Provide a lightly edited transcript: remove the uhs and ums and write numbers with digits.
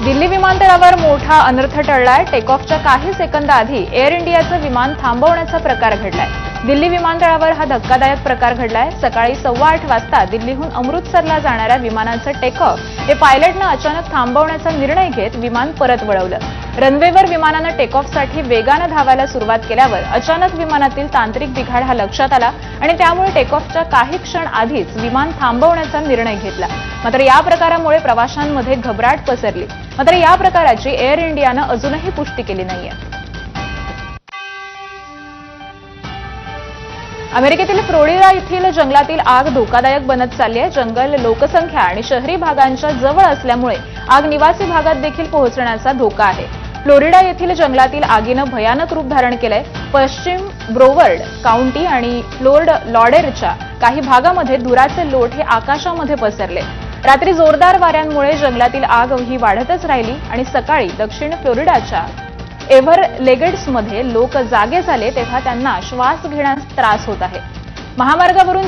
दिल्ली विमानतळावर मोठा अनर्थ टळलाय। टेक ऑफच्या काही सेकंद आधी एअर इंडियाचं विमान थांबवण्याचा प्रकार घडलाय। दिल्ली विमानतळावर हा धक्कादायक प्रकार घडलाय। सकाळी 8:15 वाजता दिल्लीहून अमृतसरला जाणाऱ्या विमानाचं टेक ऑफ हे पायलटनं अचानक थांबवण्याचा निर्णय घेत विमान परत वळवलं। रनवेवर विमानानं टेक ऑफसाठी वेगानं धावायला सुरुवात केल्यावर अचानक विमानातील तांत्रिक बिघाड हा लक्षात आला आणि त्यामुळे टेक ऑफच्या काही क्षण आधीच विमान थांबवण्याचा निर्णय घेतला। मात्र या प्रकारामुळे प्रवाशांमध्ये घबराट पसरली। मात्र या प्रकाराची एअर इंडियानं अजूनही पुष्टी केली नाहीये। अमेरिकेतील फ्लोरिडा येथील जंगलातील आग धोकादायक बनत चालली आहे। जंगल लोकसंख्या आणि शहरी भागांच्या जवळ असल्यामुळे आग निवासी भागात देखील पोहोचण्याचा धोका आहे। फ्लोरिडा येथील जंगलातील आगीनं भयानक रूप धारण केलंय। पश्चिम ब्रोवर्ड काउंटी आणि फ्लोर्ड लॉडेरच्या काही भागामध्ये धुराचे लोट हे आकाशामध्ये पसरले। रात्री जोरदार वाऱ्यांमुळे जंगलातील आग ही वाढतच राहिली आणि सकाळी दक्षिण फ्लोरिडाच्या एव्हरलेगेड्समध्ये लोक जागे झाले तेव्हा त्यांना श्वास घेण्यास त्रास होत आहे। महामार्गावरून